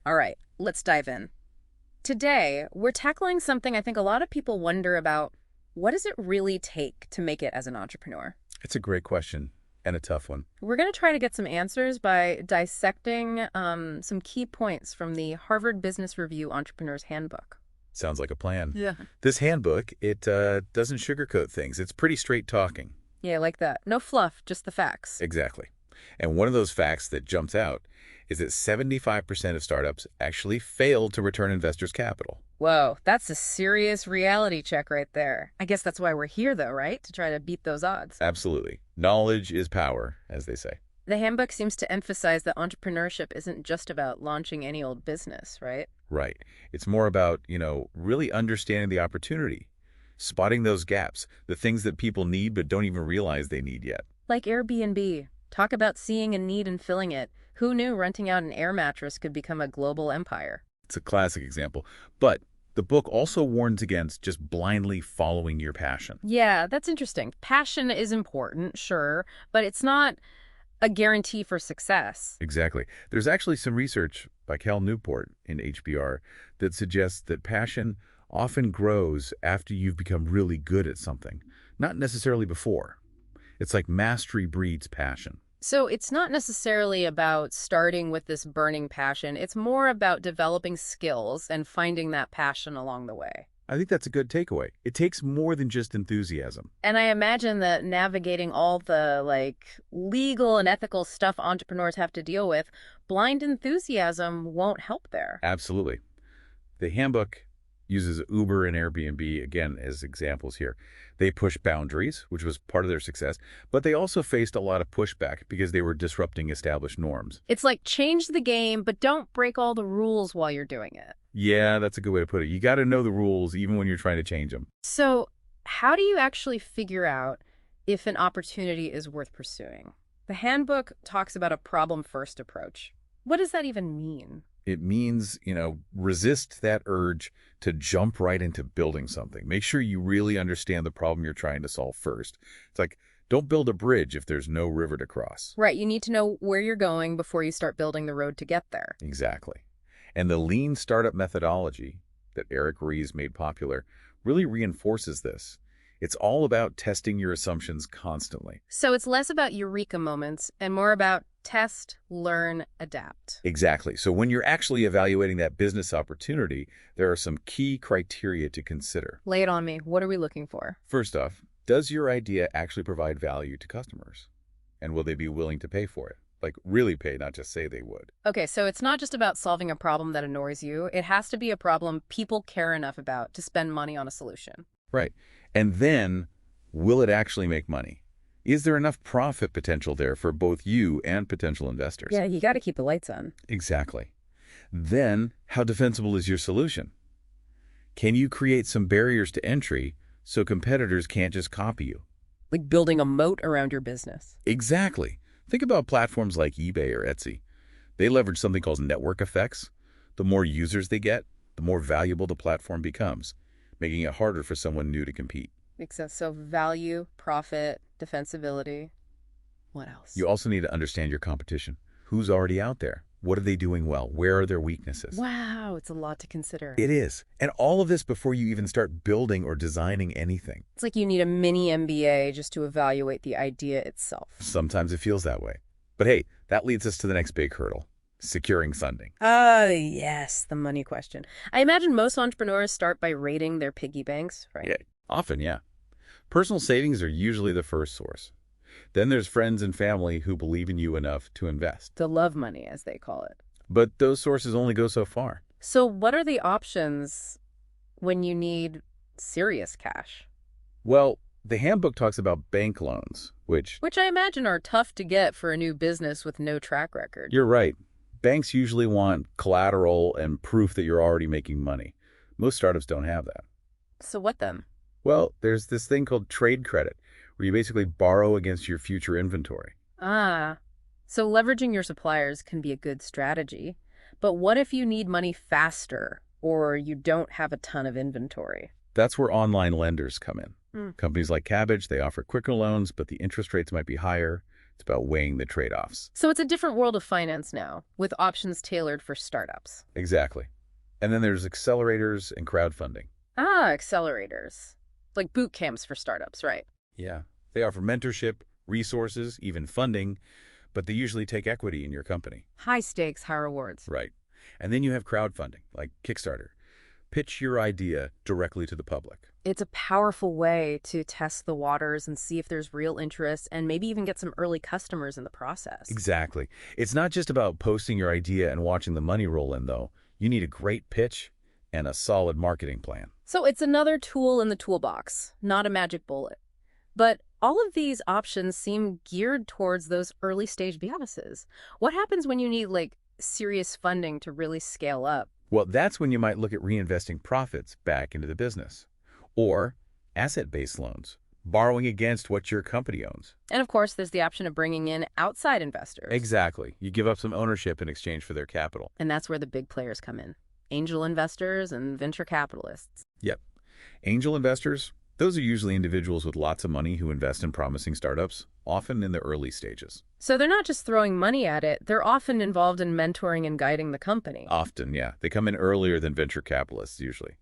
All right, let's dive in. Today, we're tackling something I think a lot of people wonder about. What does it really take to make it as an entrepreneur? It's a great question and a tough one. We're going to try to get some answers by dissecting some key points from the Harvard Business Review Entrepreneur's Handbook. Sounds like a plan. Yeah. This handbook, it doesn't sugarcoat things. It's pretty straight talking. Yeah, I like that. No fluff, just the facts. Exactly. And one of those facts that jumps out is that 75% of startups actually fail to return investors' capital. Whoa, that's a serious reality check right there. I guess that's why we're here, though, right? To try to beat those odds. Absolutely. Knowledge is power, as they say. The handbook seems to emphasize that entrepreneurship isn't just about launching any old business, right? Right. It's more about, really understanding the opportunity, spotting those gaps, the things that people need but don't even realize they need yet. Like Airbnb. Talk about seeing a need and filling it. Who knew renting out an air mattress could become a global empire? It's a classic example. But the book also warns against just blindly following your passion. Yeah, that's interesting. Passion is important, sure, but it's not a guarantee for success. Exactly. There's actually some research by Cal Newport in HBR that suggests that passion often grows after you've become really good at something, not necessarily before. It's like mastery breeds passion. So it's not necessarily about starting with this burning passion. It's more about developing skills and finding that passion along the way. I think that's a good takeaway. It takes more than just enthusiasm. And I imagine that navigating all the legal and ethical stuff entrepreneurs have to deal with, blind enthusiasm won't help there. Absolutely. The handbook uses Uber and Airbnb, again, as examples here. They pushed boundaries, which was part of their success, but they also faced a lot of pushback because they were disrupting established norms. It's like change the game, but don't break all the rules while you're doing it. Yeah, that's a good way to put it. You got to know the rules even when you're trying to change them. So how do you actually figure out if an opportunity is worth pursuing? The handbook talks about a problem-first approach. What does that even mean? It means, resist that urge to jump right into building something. Make sure you really understand the problem you're trying to solve first. It's like, don't build a bridge if there's no river to cross. Right, you need to know where you're going before you start building the road to get there. Exactly. And the lean startup methodology that Eric Ries made popular really reinforces this. It's all about testing your assumptions constantly. So it's less about eureka moments and more about test, learn, adapt. Exactly. So when you're actually evaluating that business opportunity, there are some key criteria to consider. Lay it on me. What are we looking for? First off, does your idea actually provide value to customers? And will they be willing to pay for it? Like really pay, not just say they would. Okay, so it's not just about solving a problem that annoys you. It has to be a problem people care enough about to spend money on a solution. Right. And then, will it actually make money? Is there enough profit potential there for both you and potential investors? Yeah, you got to keep the lights on. Exactly. Then, how defensible is your solution? Can you create some barriers to entry so competitors can't just copy you? Like building a moat around your business. Exactly. Think about platforms like eBay or Etsy. They leverage something called network effects. The more users they get, the more valuable the platform becomes, making it harder for someone new to compete. Makes sense. So value, profit, defensibility. What else? You also need to understand your competition. Who's already out there? What are they doing well? Where are their weaknesses? Wow, it's a lot to consider. It is. And all of this before you even start building or designing anything. It's like you need a mini MBA just to evaluate the idea itself. Sometimes it feels that way. But hey, that leads us to the next big hurdle, securing funding. Oh, yes, the money question. I imagine most entrepreneurs start by raiding their piggy banks, right? Yeah, often, yeah. Personal savings are usually the first source. Then there's friends and family who believe in you enough to invest. The love money, as they call it. But those sources only go so far. So what are the options when you need serious cash? Well, the handbook talks about bank loans, which I imagine are tough to get for a new business with no track record. you're right. Banks usually want collateral and proof that you're already making money. Most startups don't have that. So what then? Well, there's this thing called trade credit, where you basically borrow against your future inventory. Ah, so leveraging your suppliers can be a good strategy. But what if you need money faster or you don't have a ton of inventory? That's where online lenders come in. Hmm. Companies like Cabbage, they offer quicker loans, but the interest rates might be higher. It's about weighing the trade-offs. So it's a different world of finance now, with options tailored for startups. Exactly. And then there's accelerators and crowdfunding. Ah, accelerators. Like boot camps for startups, right? Yeah. They offer mentorship, resources, even funding, but they usually take equity in your company. High stakes, high rewards. Right. And then you have crowdfunding, like Kickstarter. Pitch your idea directly to the public. It's a powerful way to test the waters and see if there's real interest and maybe even get some early customers in the process. Exactly. It's not just about posting your idea and watching the money roll in, though. You need a great pitch and a solid marketing plan. So it's another tool in the toolbox, not a magic bullet. But all of these options seem geared towards those early stage businesses. What happens when you need serious funding to really scale up? Well, that's when you might look at reinvesting profits back into the business. Or asset-based loans, borrowing against what your company owns. And of course, there's the option of bringing in outside investors. Exactly. You give up some ownership in exchange for their capital. And that's where the big players come in. Angel investors and venture capitalists. Yep. Angel investors, those are usually individuals with lots of money who invest in promising startups, often in the early stages. So they're not just throwing money at it, they're often involved in mentoring and guiding the company. Often, yeah. They come in earlier than venture capitalists, usually.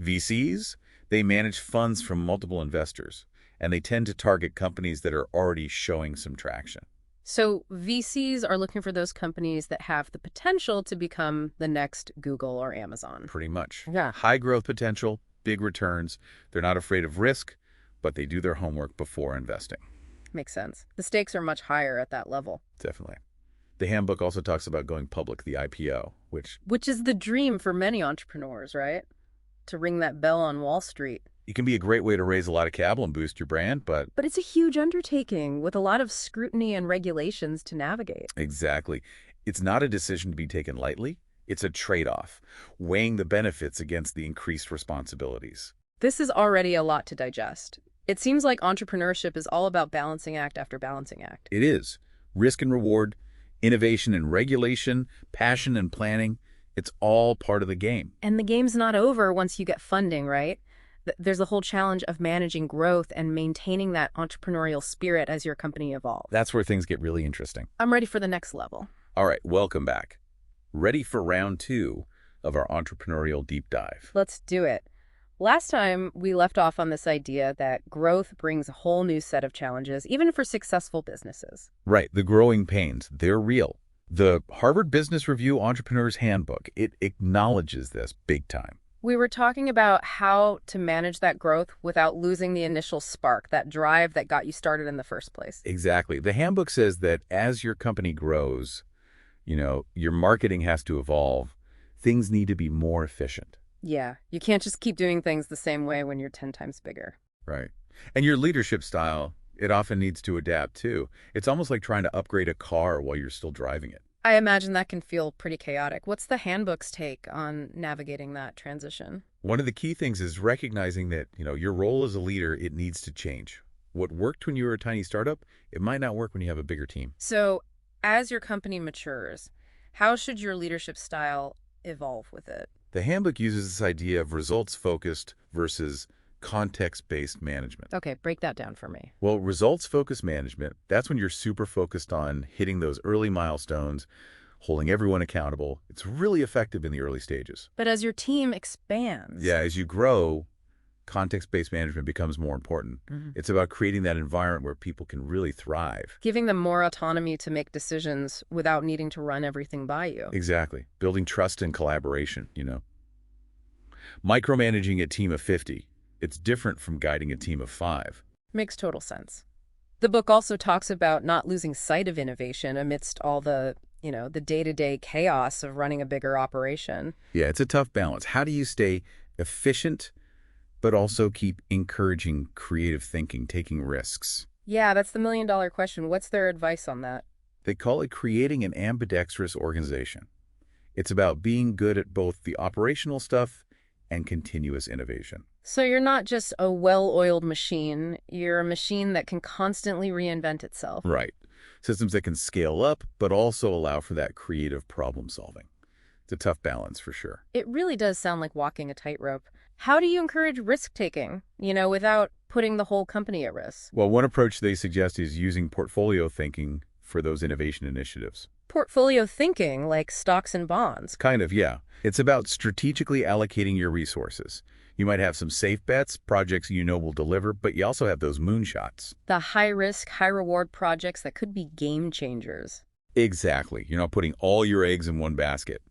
VCs, they manage funds from multiple investors, and they tend to target companies that are already showing some traction. So VCs are looking for those companies that have the potential to become the next Google or Amazon. Pretty much. Yeah. High growth potential, big returns. They're not afraid of risk, but they do their homework before investing. Makes sense. The stakes are much higher at that level. Definitely. The handbook also talks about going public, the IPO, Which is the dream for many entrepreneurs, right? To ring that bell on Wall Street. it can be a great way to raise a lot of capital and boost your brand, but... But it's a huge undertaking with a lot of scrutiny and regulations to navigate. Exactly. It's not a decision to be taken lightly. It's a trade-off, weighing the benefits against the increased responsibilities. This is already a lot to digest. It seems like entrepreneurship is all about balancing act after balancing act. It is. Risk and reward, innovation and regulation, passion and planning. It's all part of the game. And the game's not over once you get funding, right? There's the whole challenge of managing growth and maintaining that entrepreneurial spirit as your company evolves. That's where things get really interesting. I'm ready for the next level. All right, welcome back. Ready for round 2 of our entrepreneurial deep dive. Let's do it. Last time, we left off on this idea that growth brings a whole new set of challenges, even for successful businesses. Right, the growing pains, they're real. The Harvard Business Review Entrepreneur's Handbook, it acknowledges this big time. We were talking about how to manage that growth without losing the initial spark, that drive that got you started in the first place. Exactly. The handbook says that as your company grows, your marketing has to evolve. Things need to be more efficient. Yeah, you can't just keep doing things the same way when you're 10 times bigger. Right. And your leadership style, it often needs to adapt too. It's almost like trying to upgrade a car while you're still driving it. I imagine that can feel pretty chaotic. What's the handbook's take on navigating that transition? One of the key things is recognizing that, your role as a leader, it needs to change. What worked when you were a tiny startup, it might not work when you have a bigger team. So, as your company matures, how should your leadership style evolve with it? The handbook uses this idea of results-focused versus context-based management. Okay, break that down for me. Well, results-focused management, that's when you're super focused on hitting those early milestones, holding everyone accountable. It's really effective in the early stages. But as your team expands... Yeah, as you grow, context-based management becomes more important. It's about creating that environment where people can really thrive. Giving them more autonomy to make decisions without needing to run everything by you. Exactly. Building trust and collaboration, Micromanaging a team of 50. It's different from guiding a team of 5. Makes total sense. The book also talks about not losing sight of innovation amidst all the day-to-day chaos of running a bigger operation. Yeah, it's a tough balance. How do you stay efficient, but also keep encouraging creative thinking, taking risks? Yeah, that's the million-dollar question. What's their advice on that? They call it creating an ambidextrous organization. It's about being good at both the operational stuff and continuous innovation. So you're not just a well-oiled machine, you're a machine that can constantly reinvent itself. Right. Systems that can scale up, but also allow for that creative problem solving. It's a tough balance for sure. It really does sound like walking a tightrope. How do you encourage risk-taking, without putting the whole company at risk? Well, one approach they suggest is using portfolio thinking for those innovation initiatives. Portfolio thinking, like stocks and bonds. Kind of, yeah. It's about strategically allocating your resources. You might have some safe bets, projects you know will deliver, but you also have those moonshots. The high-risk, high-reward projects that could be game changers. Exactly. You're not putting all your eggs in one basket.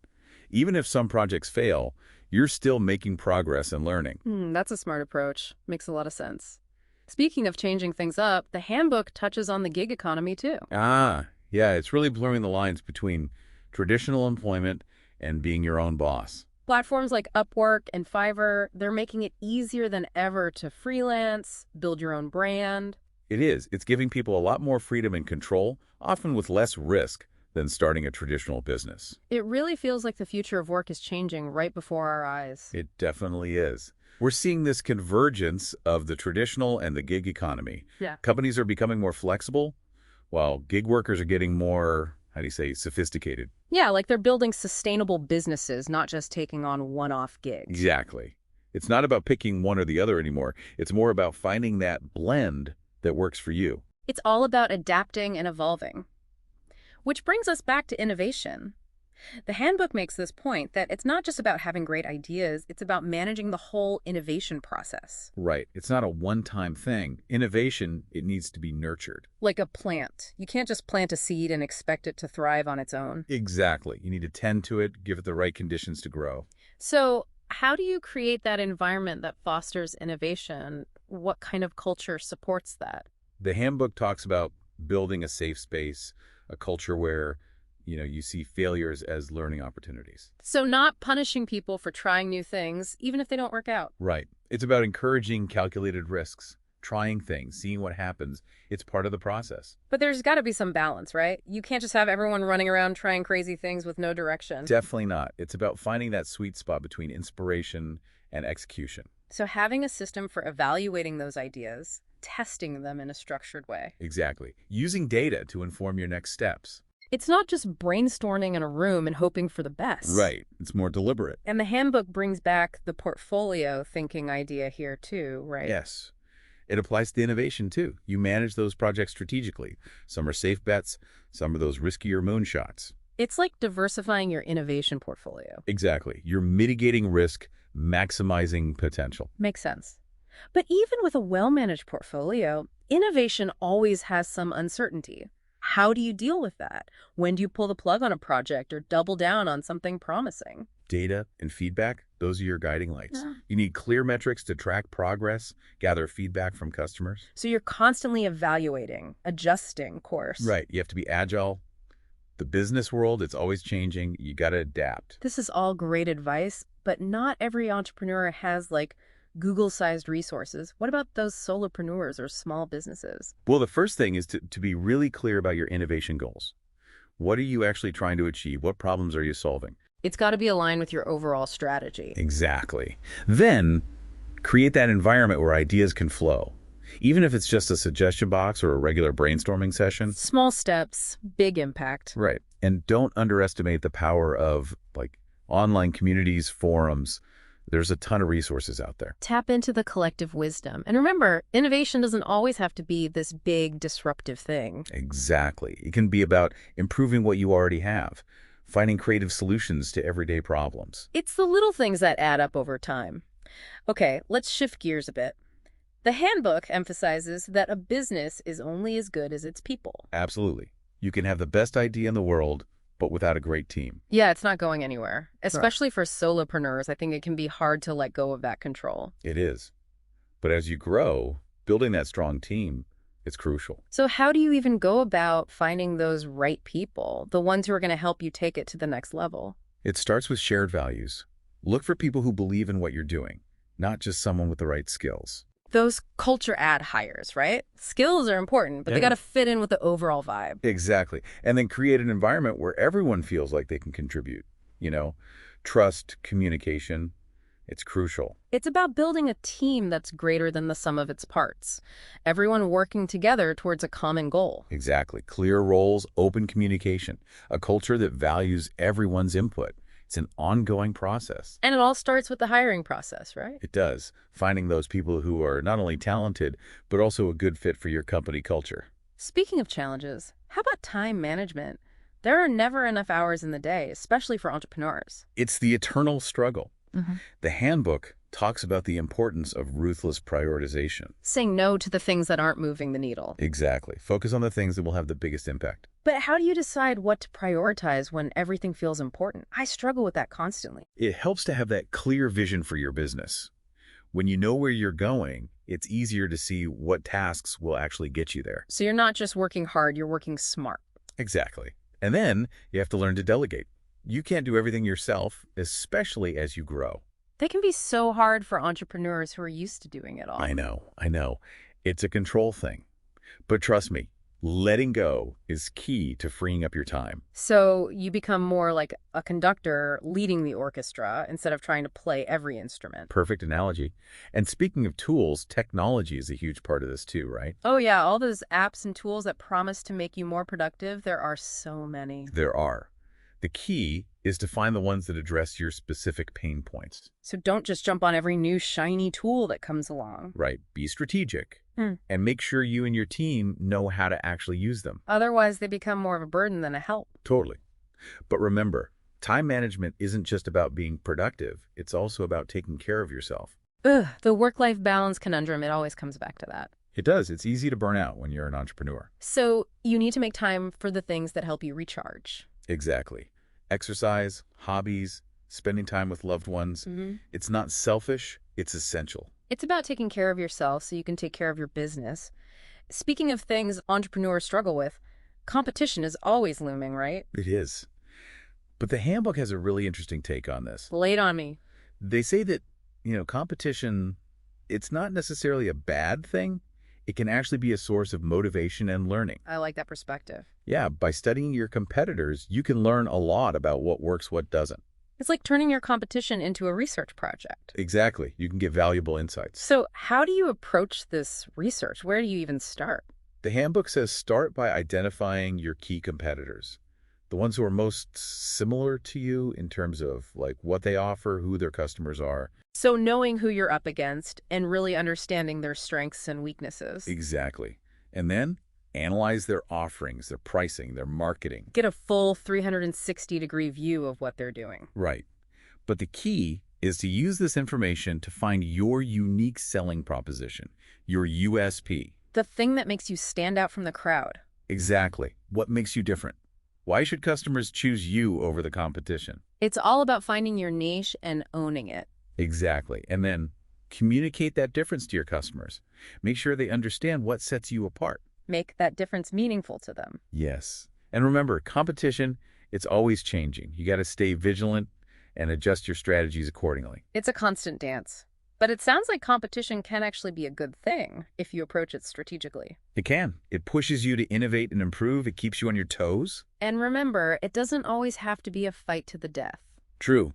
Even if some projects fail, you're still making progress and learning. That's a smart approach. Makes a lot of sense. Speaking of changing things up, the handbook touches on the gig economy too. Ah, yeah, it's really blurring the lines between traditional employment and being your own boss. Platforms like Upwork and Fiverr, they're making it easier than ever to freelance, build your own brand. It is. It's giving people a lot more freedom and control, often with less risk than starting a traditional business. It really feels like the future of work is changing right before our eyes. It definitely is. We're seeing this convergence of the traditional and the gig economy. Yeah. Companies are becoming more flexible, while gig workers are getting more, how do you say, sophisticated. Yeah, like they're building sustainable businesses, not just taking on one-off gigs. Exactly. It's not about picking one or the other anymore. It's more about finding that blend that works for you. It's all about adapting and evolving. Which brings us back to innovation. The handbook makes this point that it's not just about having great ideas, it's about managing the whole innovation process. Right. It's not a one-time thing. Innovation, it needs to be nurtured. Like a plant. You can't just plant a seed and expect it to thrive on its own. Exactly. You need to tend to it, give it the right conditions to grow. So, how do you create that environment that fosters innovation? What kind of culture supports that? The handbook talks about building a safe space, a culture where, you see failures as learning opportunities. So not punishing people for trying new things, even if they don't work out. Right. It's about encouraging calculated risks, trying things, seeing what happens. It's part of the process. But there's got to be some balance, right? You can't just have everyone running around trying crazy things with no direction. Definitely not. It's about finding that sweet spot between inspiration and execution. So having a system for evaluating those ideas, testing them in a structured way. Exactly. Using data to inform your next steps. It's not just brainstorming in a room and hoping for the best. Right. It's more deliberate. And the handbook brings back the portfolio thinking idea here too, right? Yes. It applies to innovation too. You manage those projects strategically. Some are safe bets, some are those riskier moonshots. It's like diversifying your innovation portfolio. Exactly. You're mitigating risk, maximizing potential. Makes sense. But even with a well-managed portfolio, innovation always has some uncertainty. How do you deal with that? When do you pull the plug on a project or double down on something promising? Data and feedback, those are your guiding lights. Yeah. You need clear metrics to track progress, gather feedback from customers. So you're constantly evaluating, adjusting course. Right. You have to be agile. The business world, it's always changing. You got to adapt. This is all great advice, but not every entrepreneur has Google-sized resources. What about those solopreneurs or small businesses? Well, the first thing is to be really clear about your innovation goals. What are you actually trying to achieve? What problems are you solving? It's got to be aligned with your overall strategy. Exactly. Then create that environment where ideas can flow. Even if it's just a suggestion box or a regular brainstorming session. Small steps, big impact. Right. And don't underestimate the power of online communities, forums. There's a ton of resources out there. Tap into the collective wisdom. And remember, innovation doesn't always have to be this big disruptive thing. Exactly. It can be about improving what you already have, finding creative solutions to everyday problems. It's the little things that add up over time. Okay, let's shift gears a bit. The handbook emphasizes that a business is only as good as its people. Absolutely. You can have the best idea in the world, but without a great team. Yeah, it's not going anywhere. Especially for solopreneurs, I think it can be hard to let go of that control. It is. But as you grow, building that strong team, it's crucial. So how do you even go about finding those right people, the ones who are going to help you take it to the next level? It starts with shared values. Look for people who believe in what you're doing, not just someone with the right skills. Those culture ad hires, right? Skills are important, but they got to fit in with the overall vibe. Exactly. And then create an environment where everyone feels like they can contribute. Trust, communication, it's crucial. It's about building a team that's greater than the sum of its parts. Everyone working together towards a common goal. Exactly. Clear roles, open communication, a culture that values everyone's input. It's an ongoing process. And it all starts with the hiring process, right? It does. Finding those people who are not only talented, but also a good fit for your company culture. Speaking of challenges, how about time management? There are never enough hours in the day, especially for entrepreneurs. It's the eternal struggle. Mhm. The handbook talks about the importance of ruthless prioritization. Saying no to the things that aren't moving the needle. Exactly. Focus on the things that will have the biggest impact. But how do you decide what to prioritize when everything feels important? I struggle with that constantly. It helps to have that clear vision for your business. When you know where you're going, it's easier to see what tasks will actually get you there. So you're not just working hard, you're working smart. Exactly. And then you have to learn to delegate. You can't do everything yourself, especially as you grow. They can be so hard for entrepreneurs who are used to doing it all. I know. It's a control thing. But trust me, letting go is key to freeing up your time. So you become more like a conductor leading the orchestra instead of trying to play every instrument. Perfect analogy. And speaking of tools, technology is a huge part of this too, right? Oh yeah, all those apps and tools that promise to make you more productive, there are so many. There are. The key is to find the ones that address your specific pain points. So don't just jump on every new shiny tool that comes along. Right. Be strategic. Hmm. And make sure you and your team know how to actually use them. Otherwise, they become more of a burden than a help. Totally. But remember, time management isn't just about being productive. It's also about taking care of yourself. Ugh, the work-life balance conundrum, it always comes back to that. It does. It's easy to burn out when you're an entrepreneur. So you need to make time for the things that help you recharge. Exactly. Exercise, hobbies, spending time with loved ones. It's not selfish. It's essential. It's about taking care of yourself so you can take care of your business. Speaking of things entrepreneurs struggle with, competition is always looming, right? It is. But the handbook has a really interesting take on this. Lay it on me. They say that, competition, it's not necessarily a bad thing. It can actually be a source of motivation and learning. I like that perspective. Yeah, by studying your competitors, you can learn a lot about what works, what doesn't. It's like turning your competition into a research project. Exactly. You can get valuable insights. So how do you approach this research? Where do you even start? The handbook says start by identifying your key competitors, the ones who are most similar to you in terms of like what they offer, who their customers are. So knowing who you're up against and really understanding their strengths and weaknesses. Exactly. And then analyze their offerings, their pricing, their marketing. Get a full 360-degree view of what they're doing. Right. But the key is to use this information to find your unique selling proposition, your USP. The thing that makes you stand out from the crowd. Exactly. What makes you different? Why should customers choose you over the competition? It's all about finding your niche and owning it. Exactly. And then communicate that difference to your customers. Make sure they understand what sets you apart. Make that difference meaningful to them. Yes. And remember, competition, it's always changing. You got to stay vigilant and adjust your strategies accordingly. It's a constant dance. But it sounds like competition can actually be a good thing if you approach it strategically. It can. It pushes you to innovate and improve. It keeps you on your toes. And remember, it doesn't always have to be a fight to the death. True.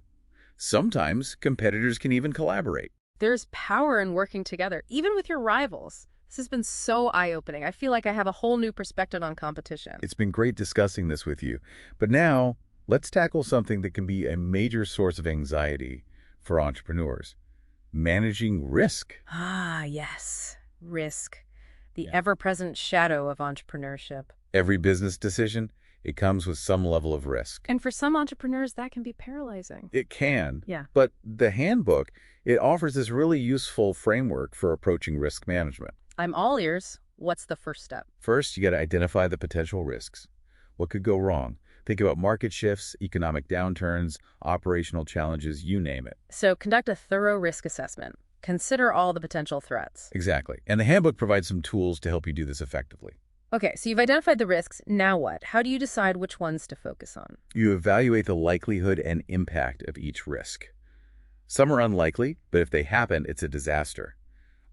Sometimes competitors can even collaborate. There's power in working together, even with your rivals. This has been so eye-opening. I feel like I have a whole new perspective on competition. It's been great discussing this with you. But now, let's tackle something that can be a major source of anxiety for entrepreneurs. Managing risk. Ah, yes. Risk. The ever-present shadow of entrepreneurship. Every business decision, it comes with some level of risk. And for some entrepreneurs, that can be paralyzing. It can. Yeah. But the handbook, it offers this really useful framework for approaching risk management. I'm all ears. What's the first step? First, you got to identify the potential risks. What could go wrong? Think about market shifts, economic downturns, operational challenges, you name it. So conduct a thorough risk assessment. Consider all the potential threats. Exactly. And the handbook provides some tools to help you do this effectively. Okay, so you've identified the risks. Now what? How do you decide which ones to focus on? You evaluate the likelihood and impact of each risk. Some are unlikely, but if they happen, it's a disaster.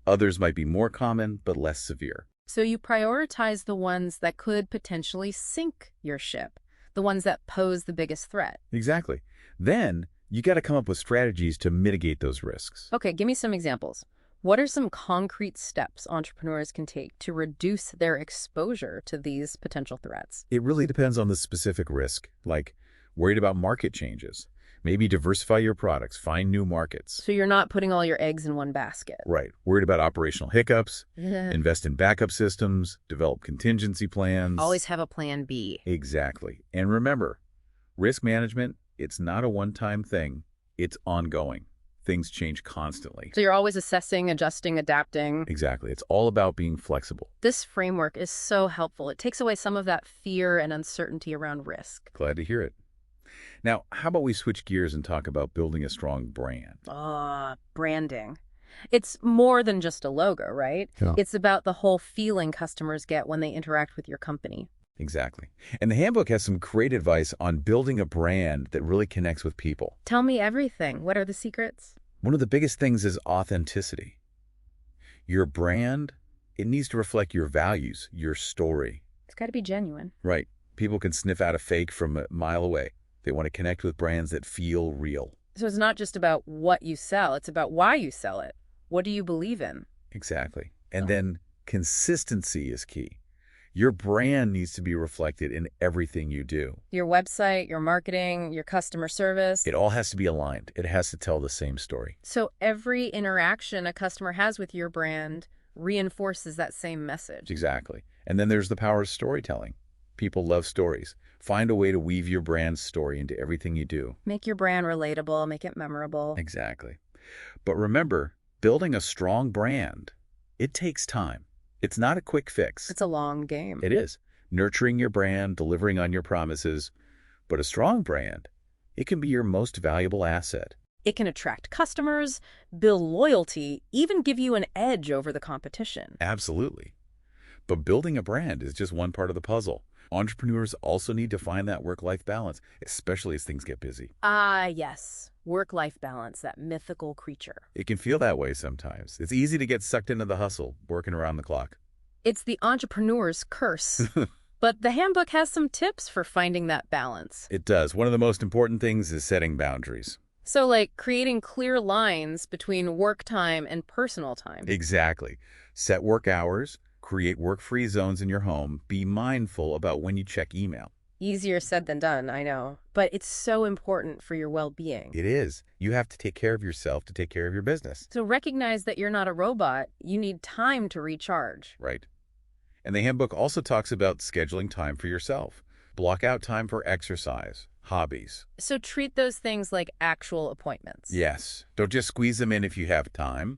Others might be more common, but less severe. So you prioritize the ones that could potentially sink your ship, the ones that pose the biggest threat. Exactly. Then you got to come up with strategies to mitigate those risks. Okay, give me some examples. What are some concrete steps entrepreneurs can take to reduce their exposure to these potential threats? It really depends on the specific risk, like worried about market changes. Maybe diversify your products, find new markets. So you're not putting all your eggs in one basket. Right. Worried about operational hiccups, Yeah. invest in backup systems, develop contingency plans. Always have a plan B. Exactly. And remember, risk management, it's not a one-time thing. It's ongoing. Things change constantly. So you're always assessing, adjusting, adapting. Exactly. It's all about being flexible. This framework is so helpful. It takes away some of that fear and uncertainty around risk. Glad to hear it. Now, how about we switch gears and talk about building a strong brand? Branding. It's more than just a logo, right? Yeah. It's about the whole feeling customers get when they interact with your company. Exactly. And the handbook has some great advice on building a brand that really connects with people. Tell me everything. What are the secrets? One of the biggest things is authenticity. Your brand, it needs to reflect your values, your story. It's got to be genuine. Right. People can sniff out a fake from a mile away. They want to connect with brands that feel real. So it's not just about what you sell. It's about why you sell it. What do you believe in? Exactly. And then consistency is key. Your brand needs to be reflected in everything you do. Your website, your marketing, your customer service. It all has to be aligned. It has to tell the same story. So every interaction a customer has with your brand reinforces that same message. Exactly. And then there's the power of storytelling. People love stories. Find a way to weave your brand's story into everything you do. Make your brand relatable, make it memorable. Exactly. But remember, building a strong brand, it takes time. It's not a quick fix. It's a long game. It is. Nurturing your brand, delivering on your promises. But a strong brand, it can be your most valuable asset. It can attract customers, build loyalty, even give you an edge over the competition. Absolutely. But building a brand is just one part of the puzzle. Entrepreneurs also need to find that work-life balance, especially as things get busy. Yes. Work-life balance, that mythical creature. It can feel that way sometimes. It's easy to get sucked into the hustle, working around the clock. It's the entrepreneur's curse. But the handbook has some tips for finding that balance. It does. One of the most important things is setting boundaries. So like creating clear lines between work time and personal time. Exactly. Set work hours, create work-free zones in your home, be mindful about when you check email. Easier said than done, I know. But it's so important for your well-being. It is. You have to take care of yourself to take care of your business. So recognize that you're not a robot. You need time to recharge. Right. And the handbook also talks about scheduling time for yourself. Block out time for exercise, hobbies. So treat those things like actual appointments. Yes. Don't just squeeze them in if you have time.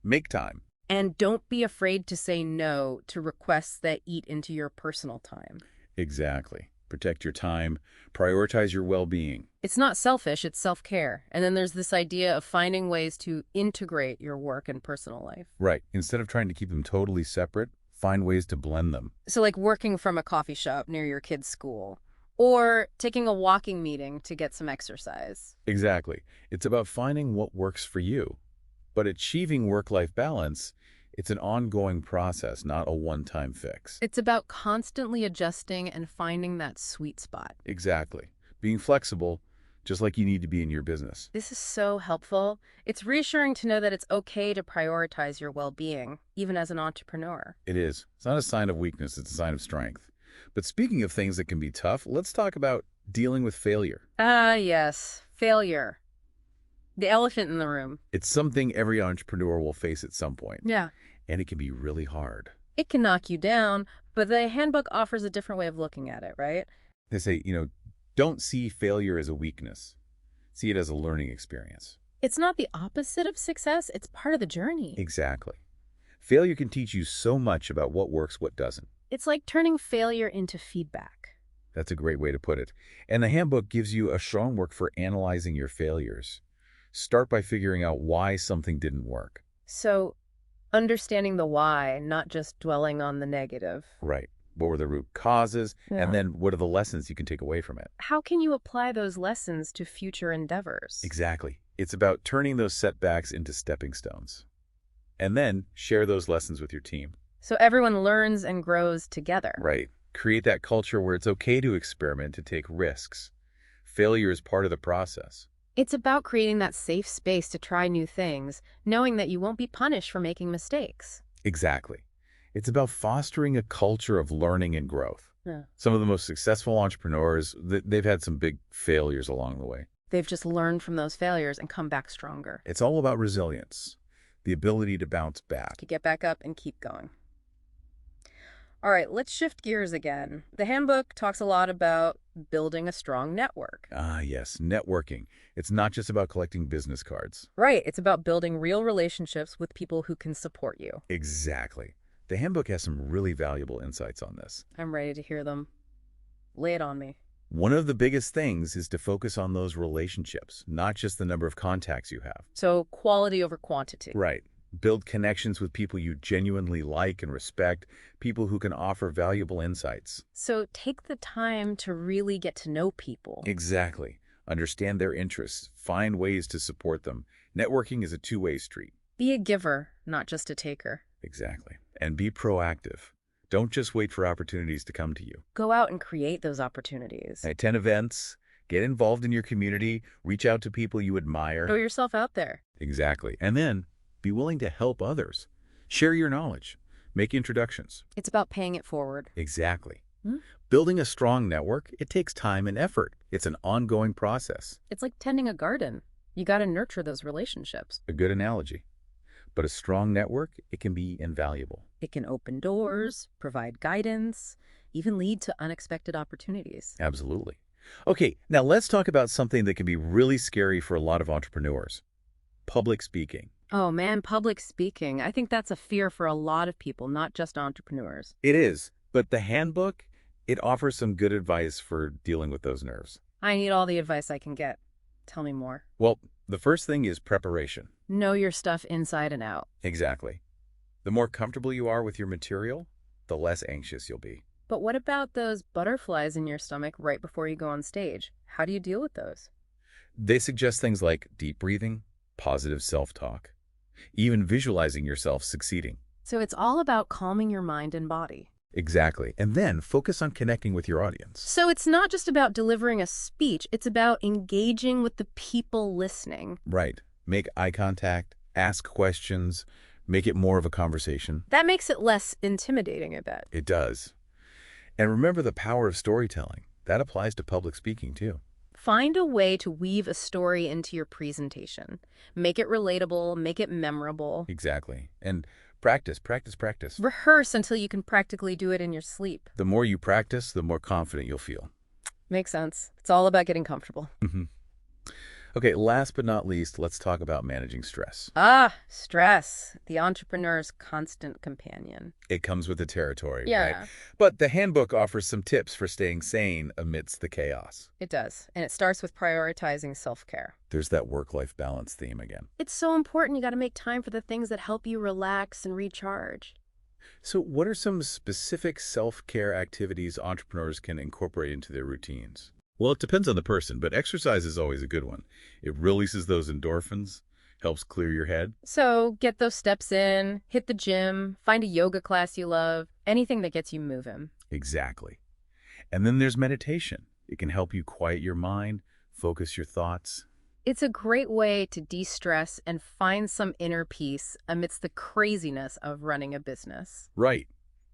Make time. And don't be afraid to say no to requests that eat into your personal time. Exactly. Protect your time. Prioritize your well-being. It's not selfish, it's self-care. And then there's this idea of finding ways to integrate your work and personal life. Right. Instead of trying to keep them totally separate, find ways to blend them. So like working from a coffee shop near your kid's school, or taking a walking meeting to get some exercise. Exactly. It's about finding what works for you. But achieving work-life balance, it's an ongoing process, not a one-time fix. It's about constantly adjusting and finding that sweet spot. Exactly. Being flexible, just like you need to be in your business. This is so helpful. It's reassuring to know that it's okay to prioritize your well-being, even as an entrepreneur. It is. It's not a sign of weakness, it's a sign of strength. But speaking of things that can be tough, let's talk about dealing with failure. Yes. Failure. The elephant in the room. It's something every entrepreneur will face at some point. Yeah. And it can be really hard. It can knock you down, but the handbook offers a different way of looking at it, right? They say, don't see failure as a weakness. See it as a learning experience. It's not the opposite of success. It's part of the journey. Exactly. Failure can teach you so much about what works, what doesn't. It's like turning failure into feedback. That's a great way to put it. And the handbook gives you a strong work for analyzing your failures. Start by figuring out why something didn't work. So, understanding the why, not just dwelling on the negative. Right. What were the root causes? Yeah. And then what are the lessons you can take away from it? How can you apply those lessons to future endeavors? Exactly. It's about turning those setbacks into stepping stones. And then share those lessons with your team. So everyone learns and grows together. Right. Create that culture where it's okay to experiment, to take risks. Failure is part of the process. It's about creating that safe space to try new things, knowing that you won't be punished for making mistakes. Exactly. It's about fostering a culture of learning and growth. Yeah. Some of the most successful entrepreneurs, they've had some big failures along the way. They've just learned from those failures and come back stronger. It's all about resilience, the ability to bounce back. To get back up and keep going. All right, let's shift gears again. The handbook talks a lot about building a strong network. Ah, yes, networking. It's not just about collecting business cards. Right, it's about building real relationships with people who can support you. Exactly. The handbook has some really valuable insights on this. I'm ready to hear them. Lay it on me. One of the biggest things is to focus on those relationships, not just the number of contacts you have. So quality over quantity. Right. Build connections with people you genuinely like and respect, people who can offer valuable insights. So take the time to really get to know people. Exactly. Understand their interests. Find ways to support them. Networking is a two-way street. Be a giver, not just a taker. Exactly. And be proactive. Don't just wait for opportunities to come to you. Go out and create those opportunities. Attend events, get involved in your community, reach out to people you admire. Throw yourself out there. Exactly. And then be willing to help others. Share your knowledge. Make introductions. It's about paying it forward. Exactly. Hmm? Building a strong network, it takes time and effort. It's an ongoing process. It's like tending a garden. You got to nurture those relationships. A good analogy. But a strong network, it can be invaluable. It can open doors, provide guidance, even lead to unexpected opportunities. Absolutely. Okay, now let's talk about something that can be really scary for a lot of entrepreneurs. Public speaking. Oh man, public speaking. I think that's a fear for a lot of people, not just entrepreneurs. It is, but the handbook, it offers some good advice for dealing with those nerves. I need all the advice I can get. Tell me more. Well, the first thing is preparation. Know your stuff inside and out. Exactly. The more comfortable you are with your material, the less anxious you'll be. But what about those butterflies in your stomach right before you go on stage? How do you deal with those? They suggest things like deep breathing, positive self-talk, even visualizing yourself succeeding. So it's all about calming your mind and body. Exactly. And then focus on connecting with your audience. So it's not just about delivering a speech, it's about engaging with the people listening. Right. Make eye contact, ask questions, make it more of a conversation. That makes it less intimidating, I bet. It does. And remember the power of storytelling. That applies to public speaking too. Find a way to weave a story into your presentation. Make it relatable, make it memorable. Exactly. And practice, practice, practice. Rehearse until you can practically do it in your sleep. The more you practice, the more confident you'll feel. Makes sense. It's all about getting comfortable. Okay, last but not least, let's talk about managing stress. Ah, stress, the entrepreneur's constant companion. It comes with the territory, Yeah. right? But the handbook offers some tips for staying sane amidst the chaos. It does. And it starts with prioritizing self-care. There's that work-life balance theme again. It's so important. You got to make time for the things that help you relax and recharge. So what are some specific self-care activities entrepreneurs can incorporate into their routines? Well, it depends on the person, but exercise is always a good one. It releases those endorphins, helps clear your head. So get those steps in, hit the gym, find a yoga class you love, anything that gets you moving. Exactly. And then there's meditation. It can help you quiet your mind, focus your thoughts. It's a great way to de-stress and find some inner peace amidst the craziness of running a business. Right.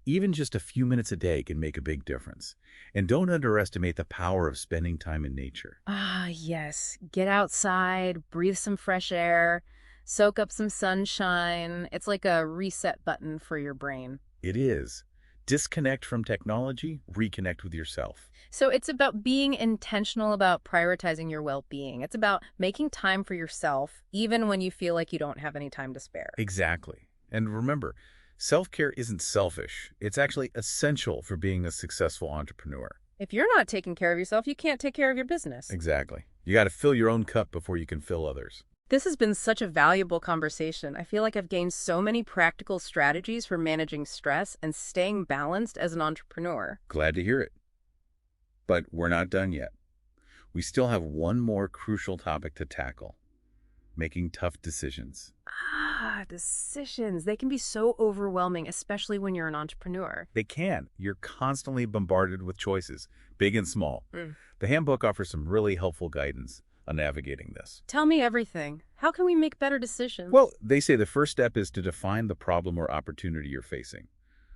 Even just a few minutes a day can make a big difference. And don't underestimate the power of spending time in nature. Ah, yes. Get outside, breathe some fresh air, soak up some sunshine. It's like a reset button for your brain. It is. Disconnect from technology, reconnect with yourself. So it's about being intentional about prioritizing your well-being. It's about making time for yourself, even when you feel like you don't have any time to spare. Exactly. And remember, self-care isn't selfish. It's actually essential for being a successful entrepreneur. If you're not taking care of yourself, you can't take care of your business. Exactly. You got to fill your own cup before you can fill others. This has been such a valuable conversation. I feel like I've gained so many practical strategies for managing stress and staying balanced as an entrepreneur. Glad to hear it. But we're not done yet. We still have one more crucial topic to tackle: making tough decisions. Ah, decisions. They can be so overwhelming, especially when you're an entrepreneur. They can. You're constantly bombarded with choices, big and small. The handbook offers some really helpful guidance on navigating this. Tell me everything. How can we make better decisions? Well, they say the first step is to define the problem or opportunity you're facing.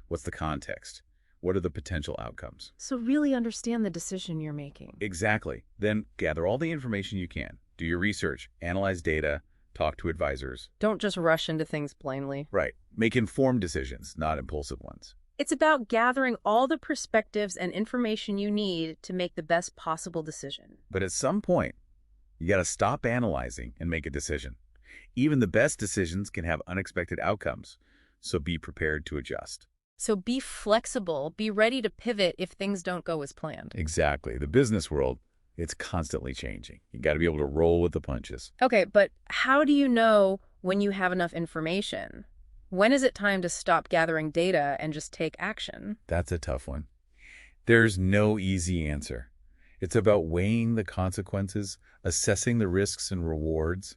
What's the context? What are the potential outcomes? So really understand the decision you're making. Exactly. Then gather all the information you can. Do your research, analyze data, talk to advisors. Don't just rush into things blindly. Right. Make informed decisions, not impulsive ones. It's about gathering all the perspectives and information you need to make the best possible decision. But at some point, you got to stop analyzing and make a decision. Even the best decisions can have unexpected outcomes, so be prepared to adjust. So be flexible, be ready to pivot if things don't go as planned. Exactly. The business world, it's constantly changing. You got to be able to roll with the punches. Okay, but how do you know when you have enough information? When is it time to stop gathering data and just take action? That's a tough one. There's no easy answer. It's about weighing the consequences, assessing the risks and rewards,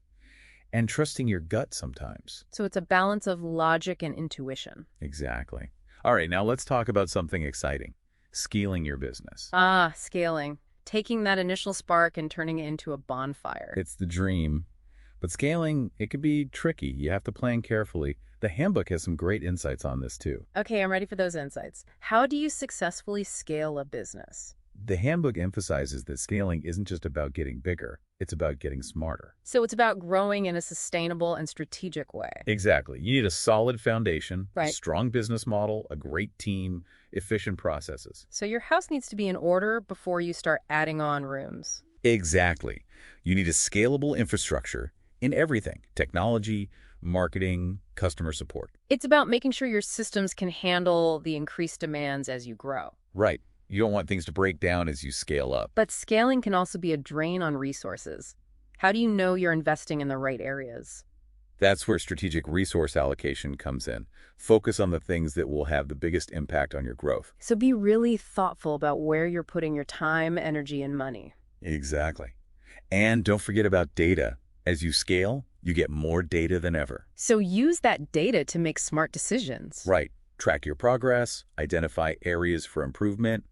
and trusting your gut sometimes. So it's a balance of logic and intuition. Exactly. All right, now let's talk about something exciting. Scaling your business. Ah, scaling. Taking that initial spark and turning it into a bonfire. It's the dream. But scaling, it can be tricky. You have to plan carefully. The Handbook has some great insights on this too. Okay, I'm ready for those insights. How do you successfully scale a business? The Handbook emphasizes that scaling isn't just about getting bigger, it's about getting smarter. So it's about growing in a sustainable and strategic way. Exactly. You need a solid foundation, a Right. strong business model, a great team, efficient processes. So your house needs to be in order before you start adding on rooms. Exactly. You need a scalable infrastructure in everything: technology, marketing, customer support. It's about making sure your systems can handle the increased demands as you grow. Right. You don't want things to break down as you scale up. But scaling can also be a drain on resources. How do you know you're investing in the right areas? That's where strategic resource allocation comes in. Focus on the things that will have the biggest impact on your growth. So be really thoughtful about where you're putting your time, energy, and money. Exactly. And don't forget about data. As you scale, you get more data than ever. So use that data to make smart decisions. Right. Track your progress, identify areas for improvement,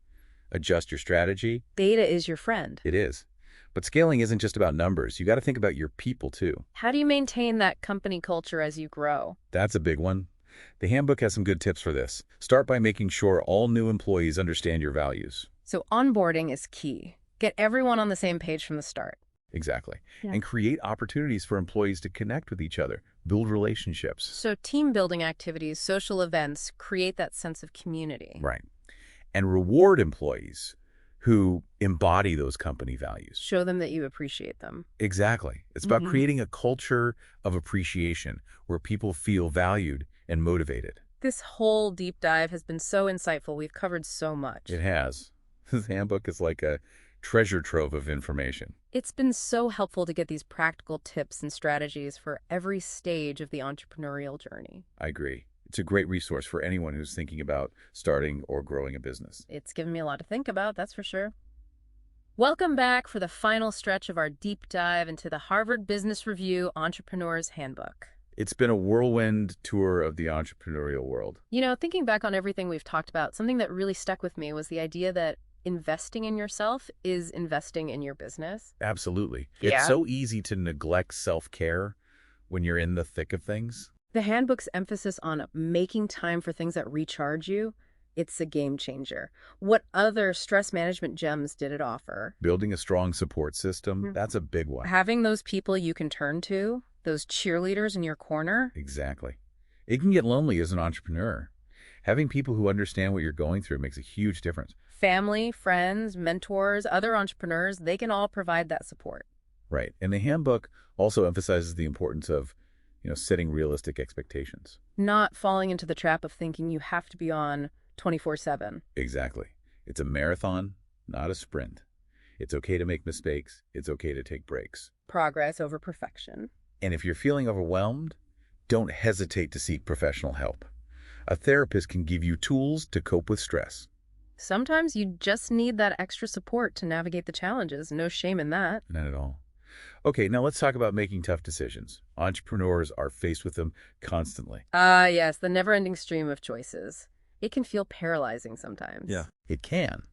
adjust your strategy. Data is your friend. It is. But scaling isn't just about numbers. You got to think about your people too. How do you maintain that company culture as you grow? That's a big one. The Handbook has some good tips for this. Start by making sure all new employees understand your values. So onboarding is key. Get everyone on the same page from the start. Exactly. Yeah. And create opportunities for employees to connect with each other, build relationships. So team building activities, social events, create that sense of community. Right. And reward employees who embody those company values. Show them that you appreciate them. Exactly. It's about creating a culture of appreciation where people feel valued and motivated. This whole deep dive has been so insightful. We've covered so much. It has. This handbook is like a treasure trove of information. It's been so helpful to get these practical tips and strategies for every stage of the entrepreneurial journey. I agree. It's a great resource for anyone who's thinking about starting or growing a business. It's given me a lot to think about, that's for sure. Welcome back for the final stretch of our deep dive into the Harvard Business Review Entrepreneur's Handbook. It's been a whirlwind tour of the entrepreneurial world. You know, thinking back on everything we've talked about, something that really stuck with me was the idea that investing in yourself is investing in your business. Absolutely. Yeah. It's so easy to neglect self-care when you're in the thick of things. The handbook's emphasis on making time for things that recharge you, it's a game changer. What other stress management gems did it offer? Building a strong support system, that's a big one. Having those people you can turn to, those cheerleaders in your corner. Exactly. It can get lonely as an entrepreneur. Having people who understand what you're going through makes a huge difference. Family, friends, mentors, other entrepreneurs, they can all provide that support. Right. And the handbook also emphasizes the importance of, setting realistic expectations. Not falling into the trap of thinking you have to be on 24/7. Exactly. It's a marathon, not a sprint. It's okay to make mistakes. It's okay to take breaks. Progress over perfection. And if you're feeling overwhelmed, don't hesitate to seek professional help. A therapist can give you tools to cope with stress. Sometimes you just need that extra support to navigate the challenges. No shame in that. Not at all. Okay, now let's talk about making tough decisions. Entrepreneurs are faced with them constantly. Ah, yes, the never-ending stream of choices. It can feel paralyzing sometimes. Yeah, it can.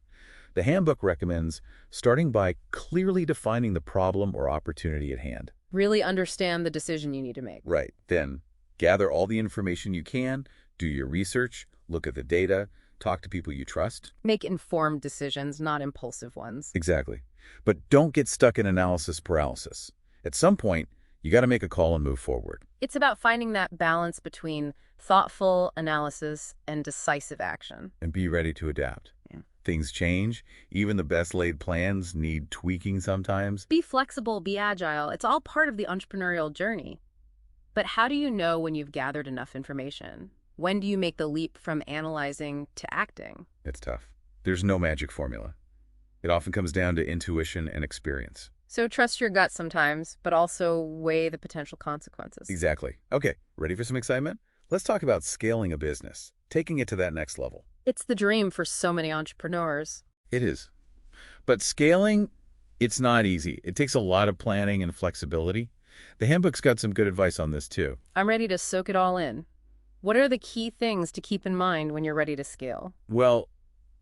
The handbook recommends starting by clearly defining the problem or opportunity at hand. Really understand the decision you need to make. Right. Then gather all the information you can, do your research, look at the data, Talk to people you trust. Make informed decisions, not impulsive ones. Exactly. But don't get stuck in analysis paralysis. At some point, you got to make a call and move forward. It's about finding that balance between thoughtful analysis and decisive action. And be ready to adapt. Yeah. Things change. Even the best laid plans need tweaking sometimes. Be flexible, be agile. It's all part of the entrepreneurial journey. But how do you know when you've gathered enough information? When do you make the leap from analyzing to acting? It's tough. There's no magic formula. It often comes down to intuition and experience. So trust your gut sometimes, but also weigh the potential consequences. Exactly. Okay, ready for some excitement? Let's talk about scaling a business, taking it to that next level. It's the dream for so many entrepreneurs. It is. But scaling, it's not easy. It takes a lot of planning and flexibility. The Handbook's got some good advice on this, too. I'm ready to soak it all in. What are the key things to keep in mind when you're ready to scale? Well,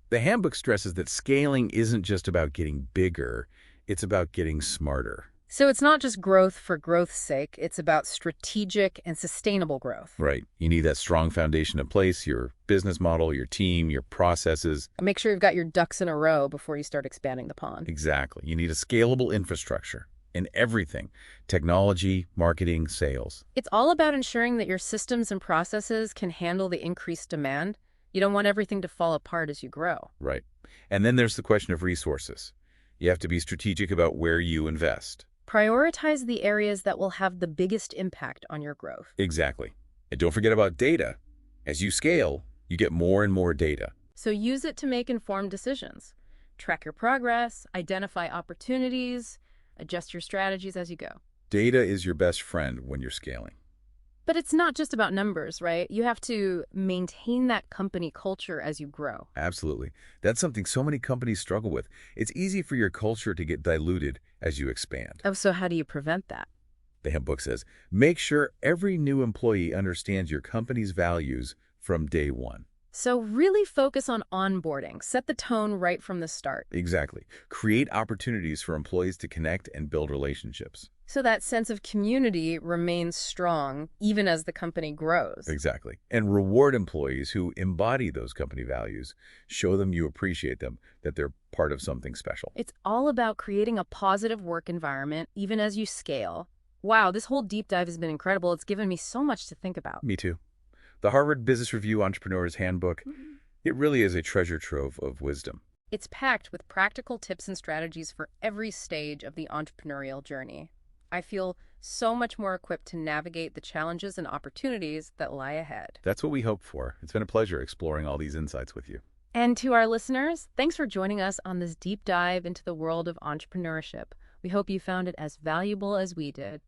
the Handbook stresses that scaling isn't just about getting bigger, it's about getting smarter. So it's not just growth for growth's sake, it's about strategic and sustainable growth. Right. You need that strong foundation in place, your business model, your team, your processes. Make sure you've got your ducks in a row before you start expanding the pond. Exactly. You need a scalable infrastructure in everything: technology, marketing, sales. It's all about ensuring that your systems and processes can handle the increased demand. You don't want everything to fall apart as you grow. Right. And then there's the question of resources. You have to be strategic about where you invest. Prioritize the areas that will have the biggest impact on your growth. Exactly. And don't forget about data. As you scale, you get more and more data. So use it to make informed decisions. Track your progress, identify opportunities, adjust your strategies as you go. Data is your best friend when you're scaling. But it's not just about numbers, right? You have to maintain that company culture as you grow. Absolutely. That's something so many companies struggle with. It's easy for your culture to get diluted as you expand. Oh, so how do you prevent that? The Handbook says, make sure every new employee understands your company's values from day one. So really focus on onboarding. Set the tone right from the start. Exactly. Create opportunities for employees to connect and build relationships. So that sense of community remains strong even as the company grows. Exactly. And reward employees who embody those company values. Show them you appreciate them, that they're part of something special. It's all about creating a positive work environment even as you scale. Wow, this whole deep dive has been incredible. It's given me so much to think about. Me too. The Harvard Business Review Entrepreneur's Handbook, it really is a treasure trove of wisdom. It's packed with practical tips and strategies for every stage of the entrepreneurial journey. I feel so much more equipped to navigate the challenges and opportunities that lie ahead. That's what we hope for. It's been a pleasure exploring all these insights with you. And to our listeners, thanks for joining us on this deep dive into the world of entrepreneurship. We hope you found it as valuable as we did.